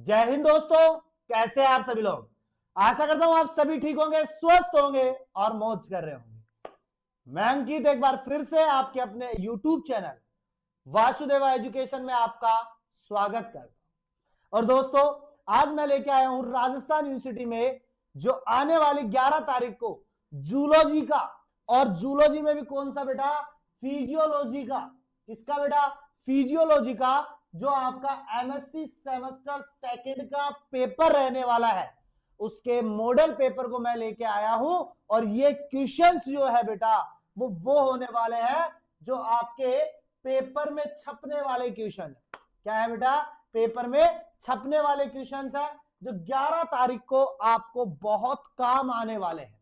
जय हिंद दोस्तों, कैसे हैं आप सभी लोग। आशा करता हूं आप सभी ठीक होंगे, स्वस्थ होंगे और मौज कर रहे होंगे। मैं अंकित एक बार फिर से आपके अपने YouTube चैनल वासुदेवा एजुकेशन में आपका स्वागत करता हूं। और दोस्तों, आज मैं लेके आया हूं राजस्थान यूनिवर्सिटी में जो आने वाली 11 तारीख को जूलॉजी का, और जूलॉजी में भी कौन सा बेटा, फिजियोलॉजी का। किसका बेटा, फिजियोलॉजी का, जो आपका एमएससी सेमेस्टर सेकंड का पेपर रहने वाला है, उसके मॉडल पेपर को मैं लेके आया हूं। और ये क्वेश्चंस जो है बेटा, वो होने वाले हैं जो आपके पेपर में छपने वाले क्वेश्चन है। क्या है बेटा, पेपर में छपने वाले क्वेश्चंस है जो 11 तारीख को आपको बहुत काम आने वाले हैं।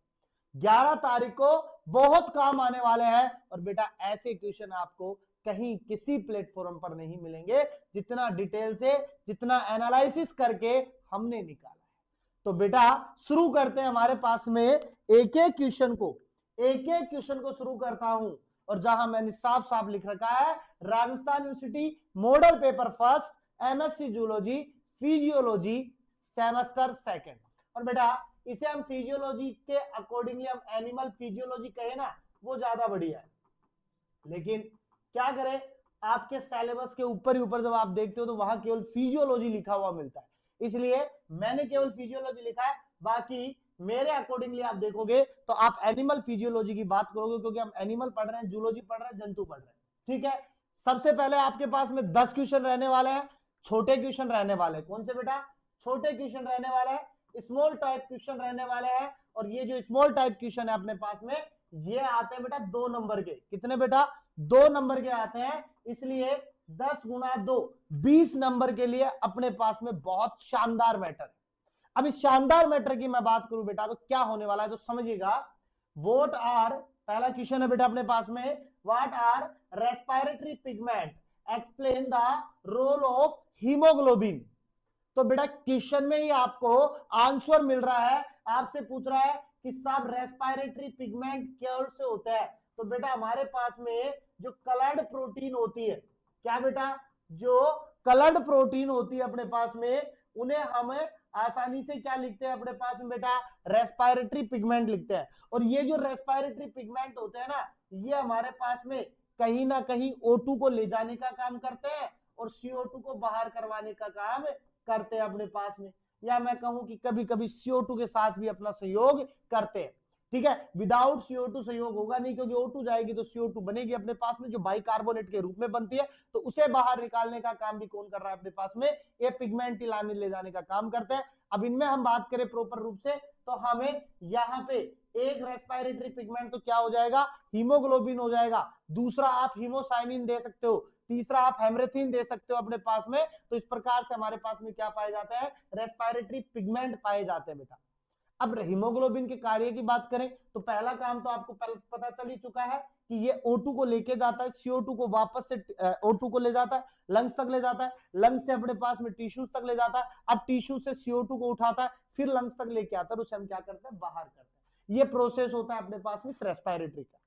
11 तारीख को बहुत काम आने वाले हैं। और बेटा ऐसे क्वेश्चन आपको कहीं किसी प्लेटफॉर्म पर नहीं मिलेंगे जितना डिटेल से, जितना एनालिसिस करके हमने निकाला है। तो बेटा शुरू करते हैं। हमारे पास में एक एक क्वेश्चन को शुरू करता हूं। और जहां मैंने साफ साफ लिख रखा है, Rajasthan university model paper first, MSc zoology, physiology semester second. और बेटा इसे हम फिजियोलॉजी के अकॉर्डिंगली हम एनिमल फिजियोलॉजी कहे ना, वो ज्यादा बढ़िया है। लेकिन क्या करें, आपके सिलेबस के ऊपर ही ऊपर जब आप देखते हो तो वहां केवल फिजियोलॉजी लिखा हुआ मिलता है, इसलिए मैंने केवल फिजियोलॉजी लिखा है। बाकी मेरे अकॉर्डिंगली आप देखोगे तो आप एनिमल फिजियोलॉजी की बात करोगे, क्योंकि हम एनिमल पढ़ रहे हैं, जूलॉजी पढ़ रहे हैं, जंतु पढ़ रहे हैं। ठीक है, सबसे पहले आपके पास में 10 क्वेश्चन रहने वाले हैं, छोटे क्वेश्चन रहने वाले। कौन से बेटा, छोटे क्वेश्चन रहने वाले हैं, स्मॉल टाइप क्वेश्चन रहने वाले हैं। और ये जो स्मॉल टाइप क्वेश्चन है अपने पास में, ये आते हैं बेटा 2 नंबर के। कितने बेटा, 2 नंबर के आते हैं। इसलिए 10 गुना 2 20 नंबर के लिए अपने पास में बहुत शानदार मैटर है। अब इस शानदार मैटर की मैं बात करूं बेटा, तो क्या होने वाला है तो समझिएगा। व्हाट आर, पहला क्वेश्चन है बेटा अपने पास में, what are respiratory pigment, explain the role of haemoglobin. तो बेटा क्वेश्चन में ही आपको आंसर मिल रहा है। आपसे पूछ रहा है कि साहब रेस्पिरेटरी पिगमेंट क्या से होता है। तो बेटा हमारे पास में जो कलर्ड प्रोटीन होती है, क्या बेटा, जो कलर्ड प्रोटीन होती है अपने पास में, उन्हें हम आसानी से क्या लिखते हैं अपने पास में बेटा, रेस्पिरेटरी पिगमेंट लिखते हैं। और ये जो रेस्पिरेटरी पिगमेंट होते हैं ना, ये हमारे पास में कहीं ना कहीं O2 को ले जाने का काम करते हैं और CO2 को बाहर करवाने का काम करते हैं अपने पास में। या मैं कहूं कि कभी कभी CO2 के साथ भी अपना सहयोग करते हैं। ठीक है, विदाउट CO2 सहयोग होगा नहीं, क्योंकि O2 जाएगी तो CO2 बनेगी अपने पास में, जो बाइकार्बोनेट के रूप में बनती है। तो उसे बाहर निकालने का काम भी कौन कर रहा है अपने पास में, ये पिगमेंट लाने ले जाने का काम करते हैं। अब इनमें हम बात करें प्रॉपर रूप से, तो हमें यहाँ पे एक रेस्पिरेटरी पिगमेंट तो क्या हो जाएगा, हीमोग्लोबिन हो जाएगा। दूसरा आप हीमोसाइनिन दे सकते हो, तीसरा आप हेमरेथिन दे सकते हो अपने पास में। तो इस प्रकार से हमारे पास में क्या पाए जाते हैं, रेस्पिरेटरी पिगमेंट पाए जाते हैं बेटा। अब हीमोग्लोबिन के कार्य की बात करें तो पहला काम तो आपको पता चल ही चुका है कि ये O2 को लेके जाता है, CO2 को वापस से O2 को ले जाता है, लंग्स तक ले जाता है, लंग्स से अपने पास में टिश्यूज तक ले जाता है। अब टिश्यू से CO2 को उठाता है, फिर लंग्स तक लेके आता है, उसे हम क्या करते हैं, बाहर करते हैं। ये प्रोसेस होता है अपने पास में रेस्पिरेटरी का।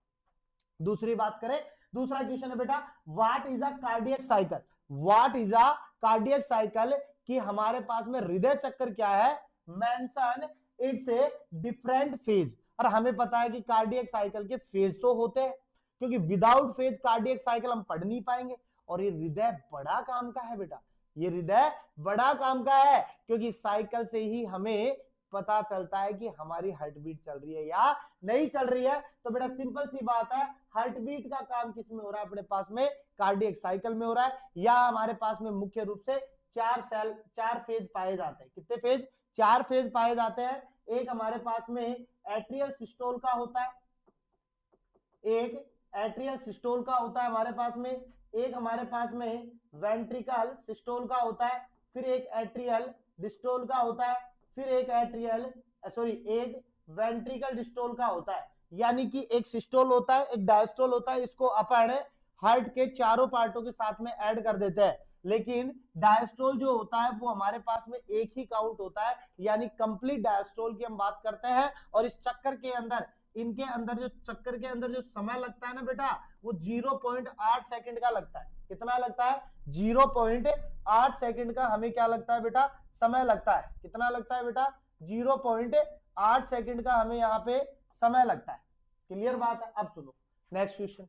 दूसरी बात करें, दूसरा क्वेश्चन है बेटा, what is a cardiac cycle. What is a cardiac cycle, कि हमारे पास में हृदय चक्र क्या है, mention it's a different phase. और हमें पता है कि कार्डियक साइकिल के फेज तो होते हैं, क्योंकि विदाउट फेज कार्डियक साइकिल हम पढ़ नहीं पाएंगे। और ये हृदय बड़ा काम का है बेटा, ये हृदय बड़ा काम का है, क्योंकि साइकिल से ही हमें पता चलता है कि हमारी हार्ट बीट चल रही है या नहीं चल रही है। तो बेटा सिंपल सी बात है, हार्ट बीट का काम किस में हो रहा है अपने पास में, कार्डियक साइकिल में हो रहा है। या हमारे पास में मुख्य रूप से 4 फेज पाए जाते हैं। कितने फेज, 4 फेज पाए जाते हैं। एक हमारे पास में एट्रियल सिस्टोल का होता है, एक एट्रियल सिस्टोल का होता है हमारे पास में, एक हमारे पास में वेंट्रिकल सिस्टोल का होता है, फिर एक एट्रियल डिस्टोल का होता है, फिर एक एक वेंट्रिकल डिस्टोल का होता है। यानी कि एक सिस्टोल होता है, एक डायस्टोल होता है। इसको अपन हार्ट के चारों पार्टों के साथ में ऐड कर देते हैं। लेकिन डायस्टोल जो होता है वो हमारे पास में एक ही काउंट होता है, यानी कंप्लीट डायस्टोल की हम बात करते हैं। और इस चक्कर के अंदर, इनके अंदर जो चक्कर के अंदर जो समय लगता है ना बेटा, वो 0.8 सेकंड का लगता है। कितना लगता है, 0.8 सेकंड का हमें क्या लगता है बेटा, समय लगता है। कितना लगता है बेटा? 0.8 सेकंड का हमें यहाँ पे समय लगता है। क्लियर बात है? अब सुनो next question,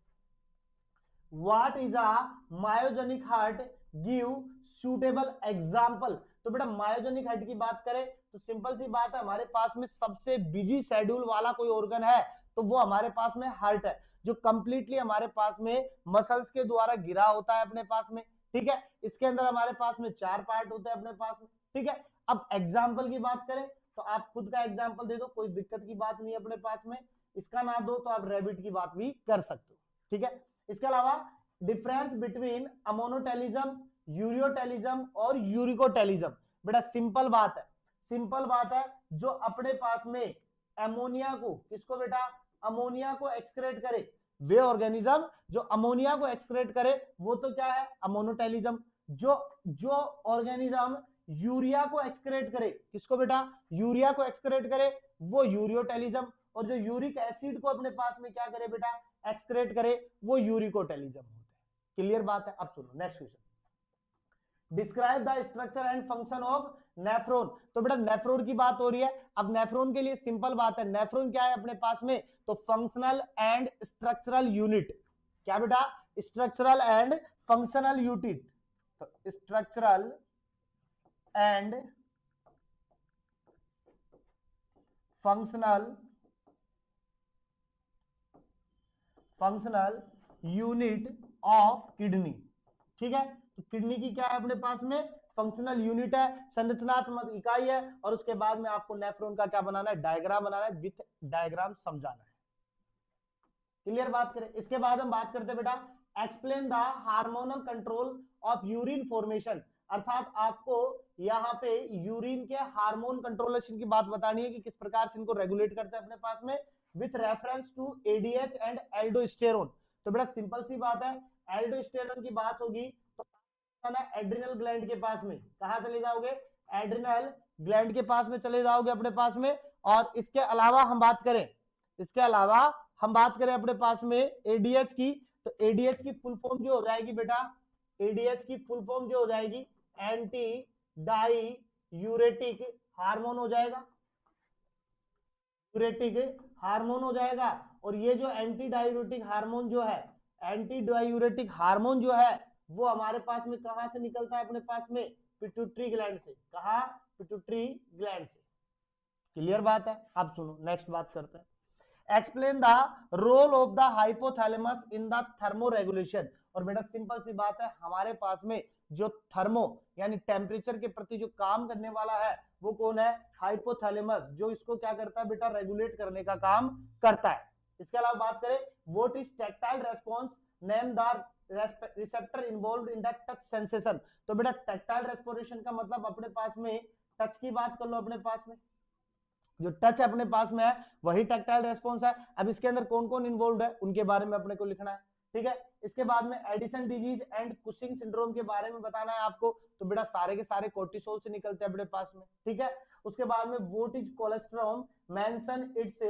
what is a myogenic heart, give suitable example. तो बेटा मायोजेनिक हार्ट की बात करें तो सिंपल सी बात है, हमारे पास में सबसे बिजी शेड्यूल वाला कोई ऑर्गन है तो वो हमारे पास में हार्ट है, जो कंप्लीटली हमारे पास में मसल्स के द्वारा घिरा होता है अपने पास में। ठीक है, इसके अंदर हमारे पास में 4 पार्ट होते हैं अपने पास में। ठीक है, अब एग्जाम्पल की बात करें तो आप खुद का एग्जाम्पल दे दो, कोई दिक्कत की बात नहीं है अपने पास में। इसका ना दो तो आप रैबिट की बात भी कर सकते हो। ठीक है, इसके अलावा डिफरेंस बिटवीन अमोनोटेलिज्म, यूरियोटेलिज्म और यूरिकोटेलिज्म। बेटा सिंपल बात है, सिंपल बात है, जो अपने पास में अमोनिया को, किसको बेटा? अमोनिया को एक्सक्रेट करे, वे ऑर्गेनिज्म जो अमोनिया को एक्सक्रेट करे वो तो क्या है? अमोनोटेलिज्म। जो ऑर्गेनिज्म यूरिया को एक्सक्रेट करे, किसको बेटा? यूरिया को एक्सक्रेट करे, वो यूरियोटेलिज्म। और जो यूरिक एसिड को अपने पास में क्या करे बेटा? एक्सक्रेट करे, वो यूरिकोटेलिज्म होता है। क्लियर बात है? अब सुनो next question, describe the structure and function of nephron. तो बेटा नेफ्रॉन की बात हो रही है। अब नेफ्रॉन के लिए सिंपल बात है, नेफ्रॉन क्या है अपने पास में? तो फंक्शनल एंड स्ट्रक्चरल यूनिट। क्या बेटा? Structural and functional unit. तो structural and functional unit of kidney. ठीक है, तो किडनी की क्या है अपने पास में? फंक्शनल यूनिट है, संरचनात्मक इकाई है। और उसके बाद में आपको नेफ्रॉन का क्या बनाना है? डायग्राम बनाना है, विथ डायग्राम समझाना है। क्लियर बात करें? इसके बाद हम बात करते हैं बेटा explain the hormonal control of urine formation. अर्थात आपको यहाँ पे यूरिन के हार्मोन कंट्रोलेशन की बात बतानी है कि किस प्रकार से इनको रेगुलेट करते हैं अपने पास में, with reference to ADH and aldosterone. तो बेटा सिंपल सी बात है, एल्डोस्टेरोन की बात होगी तो एड्रिनल ग्लैंड के पास में, कहां चले जाओगे? एड्रिनल ग्लैंड के पास में चले जाओगे अपने पास में। और इसके अलावा हम बात करें, इसके अलावा हम बात करें अपने पास में एडीएच की, तो एडीएच की फुल फॉर्म जो हो जाएगी बेटा, एडीएच की फुल फॉर्म जो हो जाएगी एंटी डाई यूरेटिक हार्मोन हो जाएगा, यूरेटिक हार्मोन हो जाएगा। और ये जो एंटी डायूरेटिक हार्मोन जो है, एंटी डायूरेटिक हार्मोन जो है वो हमारे पास में कहां से निकलता है अपने पास में? पिट्यूटरी ग्लैंड से। कहा? पिट्यूटरी ग्लैंड से। क्लियर बात है? अब सुनो नेक्स्ट बात करते हैं, explain the role of the hypothalamus in the thermoregulation. और बेटा सिंपल सी बात है, हमारे पास में जो थर्मो यानी टेम्परेचर के प्रति जो काम करने वाला है वो कौन है? हाइपोथैलेमस, जो इसको क्या करता है बेटा? रेगुलेट करने का काम करता है। इसके अलावा बात करें what is tactile response, name the receptor involve in the touch sensation. तो बेटा टैक्टाइल रेस्पिरेशन का मतलब अपने पास में टच की बात कर लो, अपने पास में जो टच अपने पास में है वही टैक्टाइल रेस्पॉन्स है। अब इसके अंदर कौन कौन इन्वॉल्व है उनके बारे में अपने को लिखना है। ठीक है, इसके बाद में Addison disease and Cushing syndrome के बारे में बताना है आपको। तो बेटा सारे के सारे कोर्टिसोल से निकलते हैं अपने पास में। ठीक है, उसके बाद में what is colostrum, mention it's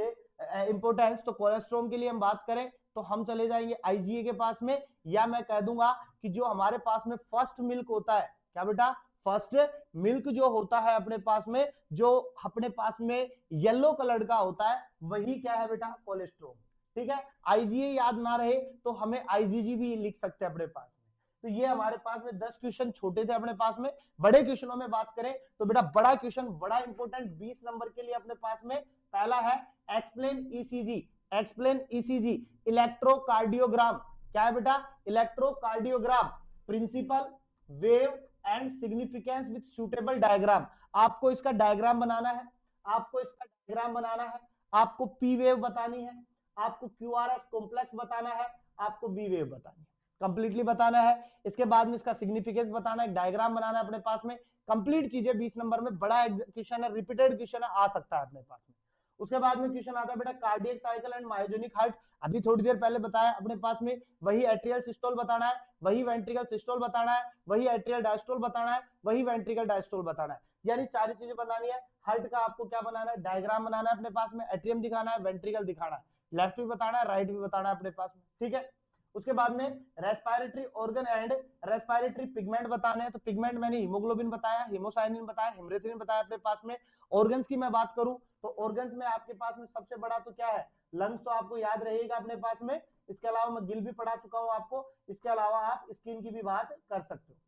importance. तो कोलेस्ट्रॉम के लिए हम बात करें तो हम चले जाएंगे आईजीए के पास में, या मैं कह दूंगा कि जो हमारे पास में फर्स्ट मिल्क होता है, क्या बेटा? फर्स्ट मिल्क जो होता है अपने पास में, जो अपने पास में येलो कलर का होता है, वही क्या है बेटा? कोलेस्ट्रॉल। ठीक है, आईजीए याद ना रहे तो हमें आईजीजी भी लिख सकते हैं अपने पास में। तो ये हमारे पास में 10 क्वेश्चन छोटे थे अपने पास में। बड़े क्वेश्चनों में बात करें तो बेटा बड़ा क्वेश्चन बड़ा इंपॉर्टेंट 20 नंबर के लिए अपने पास में पहला है explain ECG. Explain ECG, electrocardiogram. क्या है बेटा? Electrocardiogram, principle, wave and significance with suitable diagram. आपको इसका डायग्राम बनाना है, आपको इसका डायग्राम बनाना है, आपको पी वेव बतानी है, आपको क्यूआरएस कॉम्प्लेक्स बताना है, आपको वी वेव बतानी है, कंप्लीटली बताना है। इसके बाद में इसका सिग्निफिकेंस बताना है, डायग्राम बनाना है अपने पास में। कंप्लीट चीजें 20 नंबर में, बड़ा क्वेश्चन है, रिपीटेड क्वेश्चन है, आ सकता है अपने पास में। उसके बाद में क्वेश्चन आता है बेटा cardiac cycle and myogenic heart. अभी थोड़ी देर पहले बताया अपने पास में, वही एट्रियल सिस्टोल बताना है, वही वेंट्रिकल सिस्टोल बताना है, वही एट्रियल डायस्टोल बताना है, वही वेंट्रिकल डायस्टोल बताना है। यानी सारी चीजें बनानी है। हार्ट का आपको क्या बनाना है? डायग्राम बनाना है अपने पास में, एट्रियम दिखाना है, वेंट्रिकल दिखाना है, लेफ्ट भी बताना है, राइट भी बताना है अपने पास में। ठीक है, उसके बाद में respiratory organ and respiratory pigment बताने हैं, तो पिगमेंट मैंने हीमोग्लोबिन बताया, हिमोसाइनिन बताया, हिमरेथ्रिन बताया अपने पास में। ऑर्गन्स की मैं बात करूं तो ऑर्गन्स में आपके पास में सबसे बड़ा तो क्या है, लंग्स, तो आपको याद रहेगा अपने पास में। इसके अलावा मैं गिल भी पढ़ा चुका हूं आपको। इसके अलावा आप स्किन की भी बात कर सकते हो,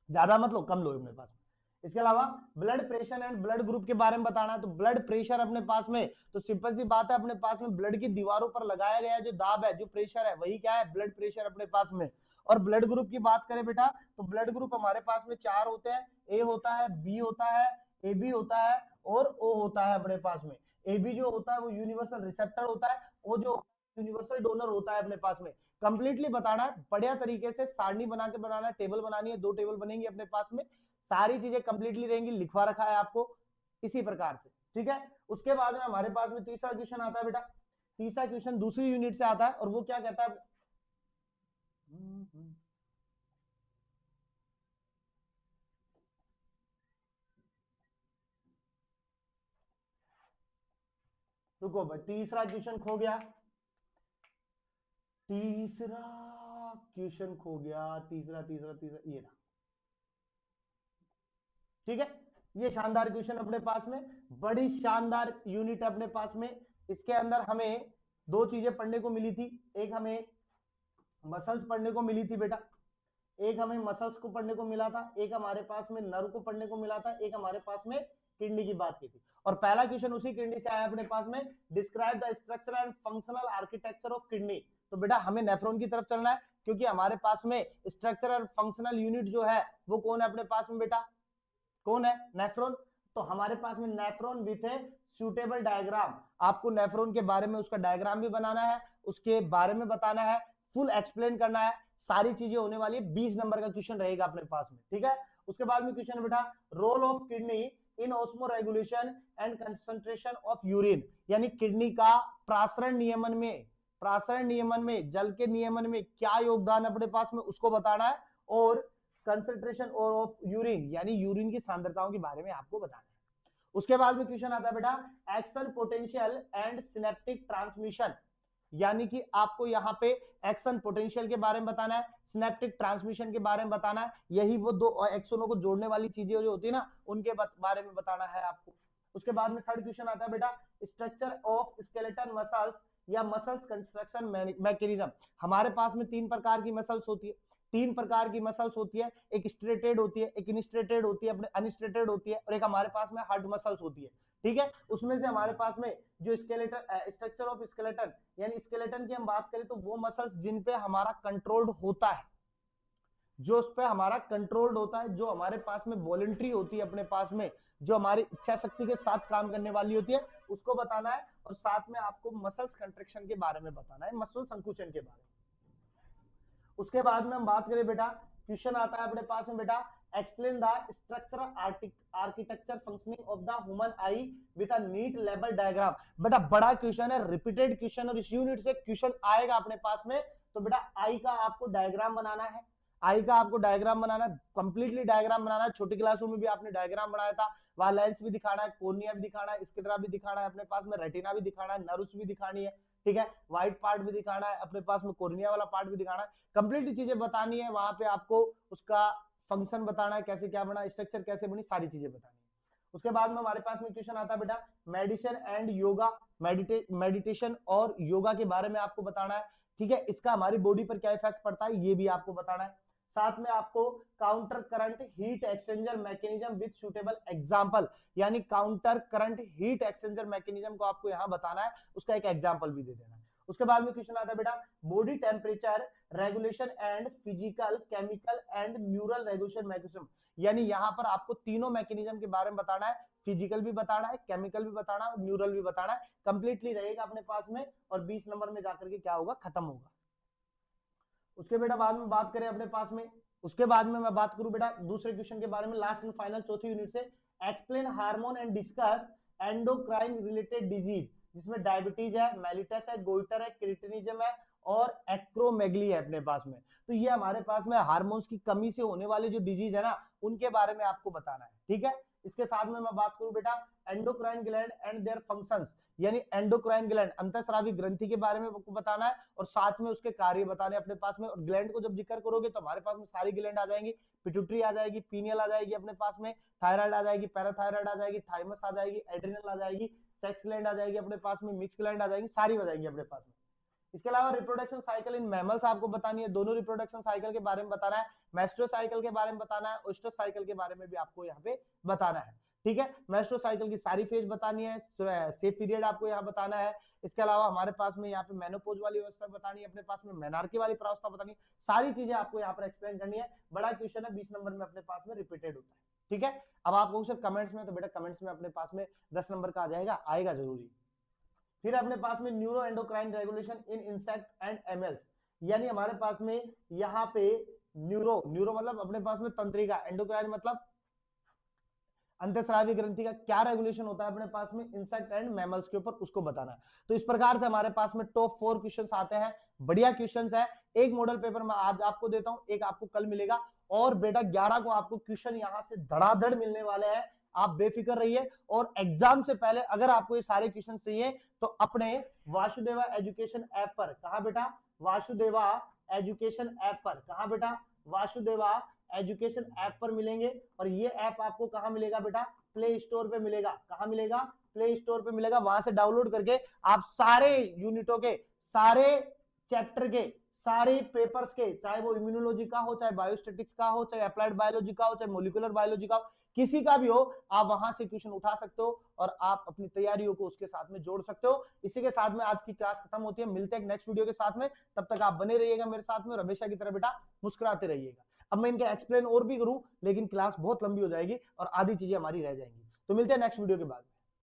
ज्यादा मत लो, कम लो अपने पास में। इसके अलावा blood pressure and blood group के बारे में बताना है, तो ब्लड प्रेशर अपने पास में, तो सिंपल सी बात है, अपने पास में ब्लड की दीवारों पर लगाया गया जो दाब है, जो प्रेशर है, वही क्या है, ब्लड प्रेशर अपने पास में। और ब्लड ग्रुप की बात करें बेटा, तो ब्लड ग्रुप हमारे पास में 4 होते हैं, ए होता है, बी होता है, ए बी होता है और ओ होता है अपने पास में। ए बी जो होता है वो यूनिवर्सल रिसेप्टर होता है, ओ जो यूनिवर्सल डोनर होता है अपने पास में। कंप्लीटली बताना है, बढ़िया तरीके से सारणी बना के बनाना है, टेबल बनानी है, 2 टेबल बनेंगी अपने पास में, सारी चीजें कंप्लीटली रहेंगी, लिखवा रखा है आपको इसी प्रकार से, ठीक है। उसके बाद में हमारे पास में तीसरा क्वेश्चन आता है बेटा, तीसरा क्वेश्चन दूसरी यूनिट से आता है और वो क्या कहता है, रुको भाई, तीसरा क्वेश्चन खो गया, तीसरा क्वेश्चन खो गया, तीसरा तीसरा तीसरा ये रहा, ठीक है। ये शानदार क्वेश्चन अपने पास में, बड़ी शानदार यूनिट अपने पास में। इसके अंदर हमें 2 चीजें पढ़ने को मिली थी, एक हमें मसल्स पढ़ने को मिली थी बेटा, एक हमें मसल्स को पढ़ने को मिला था, एक हमारे पास में नर्व को पढ़ने को मिला था, एक हमारे पास में किडनी की बात की थी। और पहला क्वेश्चन उसी किडनी से आया अपने पास में, describe the structure and functional architecture of kidney. तो बेटा हमें नेफ्रॉन की तरफ चलना है, क्योंकि हमारे पास में स्ट्रक्चर और फंक्शनल यूनिट जो है वो कौन है अपने पास में बेटा, कौन है, नेफ्रॉन। तो हमारे पास में nephron with a suitable diagram, आपको नेफ्रॉन के बारे में उसका डायग्राम भी बनाना है, उसके बारे में बताना है, फुल एक्सप्लेन करना है, सारी चीजें होने वाली है। 20 नंबर का क्वेश्चन रहेगा अपने पास में, ठीक है। उसके बाद में क्वेश्चन बेटा, role of kidney in osmoregulation and concentration of urine, यानी किडनी का प्रासरण नियमन में, प्रासरण नियमन में, जल के नियमन में क्या योगदान अपने पास में, उसको बताना है। और कंसंट्रेशन ऑफ यूरिन, यानी यूरिन की सांद्रताओं के बारे में आपको बताना है। उसके बाद में क्वेश्चन आता है बेटा, action potential and synaptic transmission, यानी कि आपको यहां पे एक्शन पोटेंशियल के बारे में बताना है, सिनेप्टिक ट्रांसमिशन के बारे में बताना है, यही वो 2 एक्सोनों को जोड़ने वाली चीजें जो होती है ना, उनके बारे में बताना है आपको। उसके बाद में थर्ड क्वेश्चन आता है बेटा, स्ट्रक्चर ऑफ स्केलेटन मसल्स या मसल्स कंस्ट्रक्शन मैकेनिज्म। हमारे पास में 3 प्रकार की मसल्स होती है, 3 प्रकार की मसल्स होती है, एक स्ट्रेटेड होती है, एक इनस्ट्रेटेड होती है, अपने अनस्ट्रेटेड होती है, और एक हमारे पास में हार्ड मसल्स होती है, ठीक है। उसमें से हमारे पास में जो स्केलेटन, स्ट्रक्चर ऑफ स्केलेटन, यानी स्केलेटन की हम बात करें तो वो मसल्स जिन पे हमारा कंट्रोल्ड होता है, जो उस पे हमारा कंट्रोल्ड होता है, जो हमारे पास में वॉलंटरी होती है अपने पास में, जो हमारी इच्छा शक्ति के साथ काम करने वाली होती है, उसको बताना है। और साथ में आपको मसल्स कंट्रैक्शन के बारे में बताना है, मसल संकुचन के बारे में। उसके बाद में हम बात करें बेटा, क्वेश्चन आता है अपने पास में बेटा, explain the structural architecture functioning of the human eye with a neat लेवल डायग्राम। बेटा बड़ा क्वेश्चन है, रिपीटेड क्वेश्चन, और इस यूनिट से क्वेश्चन आएगा अपने पास में। तो बेटा आई का आपको डायग्राम बनाना है, आई का आपको डायग्राम बनाना है, कंप्लीटली डायग्राम बनाना है। छोटी क्लासों में भी आपने डायग्राम बनाया था, वहां लेंस भी दिखाना है, कोर्निया भी दिखाना है, स्क्लेरा भी दिखाना है, अपने पास में रेटिना भी दिखाना है, नर्व्स भी दिखानी है, ठीक है, व्हाइट पार्ट भी दिखाना है, अपने पास में कोर्निया वाला पार्ट भी दिखाना है, कंप्लीटली चीजें बतानी है। वहां पे आपको उसका फंक्शन बताना है, कैसे क्या बना, स्ट्रक्चर कैसे बनी, सारी चीजें बतानी है। उसके बाद में हमारे पास में क्वेश्चन आता है बेटा, मेडिसिन एंड योगा, मेडिटेशन और योगा के बारे में आपको बताना है, ठीक है। इसका हमारी बॉडी पर क्या इफेक्ट पड़ता है ये भी आपको बताना है। साथ में आपको counter current heat exchanger mechanism with suitable example, यानी counter current heat exchanger mechanism को आपको यहां बताना है, उसका एक एग्जांपल भी दे देना है। उसके बाद में क्वेश्चन आता है बेटा, body temperature regulation and physical, chemical and neural regulation mechanism, यानी यहां पर आपको तीनों मैकेनिज्म के बारे में बताना है, फिजिकल भी बताना है, केमिकल भी बताना है और न्यूरल भी बताना है। कंप्लीटली रहेगा अपने पास में, और 20 नंबर में जाकर के क्या होगा, खत्म होगा। उसके बेटा बाद में बात करें अपने पास में, उसके बाद में मैं बात करूं बेटा दूसरे क्वेश्चन के बारे में, लास्ट एंड फाइनल चौथी यूनिट से, explain hormone and discuss endocrine related disease, जिसमें डायबिटीज है, मेलिटस है, गोइटर है, क्रिटिनिज्म है और एक्रोमेगली है अपने पास में। तो ये हमारे पास में हार्मोन्स की कमी से होने वाले जो डिजीज है ना, उनके बारे में आपको बताना है, ठीक है। इसके साथ में मैं बात करूं बेटा endocrine gland and their functions, यानी एंडोक्राइन ग्लैंड अंतःस्रावी ग्रंथि के बारे में आपको बताना है और साथ में उसके कार्य बताने अपने पास में। और ग्लैंड को जब जिक्र करोगे तो हमारे पास में सारी ग्लैंड आ जाएंगी, पिट्यूटरी आ जाएगी, पीनियल आ जाएगी अपने पास में, थायराइड आ जाएगी, पैराथायराइड आ जाएगी, थाइमस आ जाएगी, एड्रिनल आ जाएगी, सेक्स ग्लैंड आ जाएगी अपने पास में, मिक्स ग्लैंड आ जाएगी, सारी आ जाएंगी अपने पास में। इसके अलावा रिप्रोडक्शन साइकिल इन मैमल्स आपको बतानी है, दोनों रिप्रोडक्शन साइकिल के बारे में बताना है, मेस्ट्रो साइकिल के बारे में बताना है, ओस्टो साइकिल के बारे में भी आपको यहाँ पे बताना है। ठीक है, मेस्ट्रो साइकिल की सारी फेज बतानी है, सेफ पीरियड आपको यहाँ बताना है। इसके अलावा हमारे पास में यहाँ पे मेनोपॉज वाली अवस्था बतानी है, अपने पास में मेनार्की वाली प्रावस्था बतानी है, सारी चीजें आपको यहाँ पर एक्सप्लेन करनी है। बड़ा क्वेश्चन है, 20 नंबर में अपने पास में रिपीटेड होता है। ठीक है, अब आप लोग सिर्फ कमेंट्स में, तो बेटा कमेंट्स में अपने पास में 10 नंबर का आ जाएगा, आएगा जरूरी। फिर अपने पास में neuro endocrine regulation in insect and animals, यानी हमारे पास में यहाँ पे न्यूरो, न्यूरो मतलब अपने पास में तंत्रिका, एंडोक्राइन मतलब अंतःस्रावी ग्रंथि का क्या रेगुलेशन होता है अपने पास में इंसेक्ट एंड मैमल्स के ऊपर, उसको बताना है। तो इस प्रकार से हमारे पास में टॉप 4 क्वेश्चंस आते हैं, बढ़िया क्वेश्चंस है। एक मॉडल पेपर में आज आपको देता हूं, एक आपको कल मिलेगा, और बेटा 11 को आपको क्वेश्चन यहां से धड़ाधड़ मिलने वाले हैं, आप बेफिक्र रहिए। और एग्जाम से पहले अगर आपको ये सारे क्वेश्चन चाहिए तो अपने वासुदेवा एजुकेशन ऐप पर, कहा बेटा वासुदेवा एजुकेशन ऐप पर, कहा बेटा वासुदेवा एजुकेशन ऐप पर मिलेंगे। और ये ऐप आपको कहां मिलेगा बेटा, प्ले स्टोर पे मिलेगा, कहां मिलेगा, प्ले स्टोर पे मिलेगा। वहां से डाउनलोड करके आप सारे यूनिटों के, सारे चैप्टर के, सारे पेपर्स के, चाहे वो इम्यूनोलॉजी का हो, चाहे बायोस्टेटिक्स का हो, चाहे अप्लाइड बायोलॉजी का हो, चाहे मोलिकुलर बायोलॉजी का हो, किसी का भी हो, आप वहां से क्वेश्चन उठा सकते हो और आप अपनी तैयारियों को उसके साथ में जोड़ सकते हो। इसी के साथ में आज की क्लास खत्म होती है, मिलते हैं नेक्स्ट वीडियो के साथ में, तब तक आप बने रहिएगा मेरे साथ में और हमेशा की तरह बेटा मुस्कुराते रहिएगा। अब मैं इनका एक्सप्लेन और भी करूं, लेकिन क्लास बहुत लंबी हो जाएगी और आधी चीजें हमारी रह जाएंगी। तो मिलते हैं नेक्स्ट वीडियो के बाद।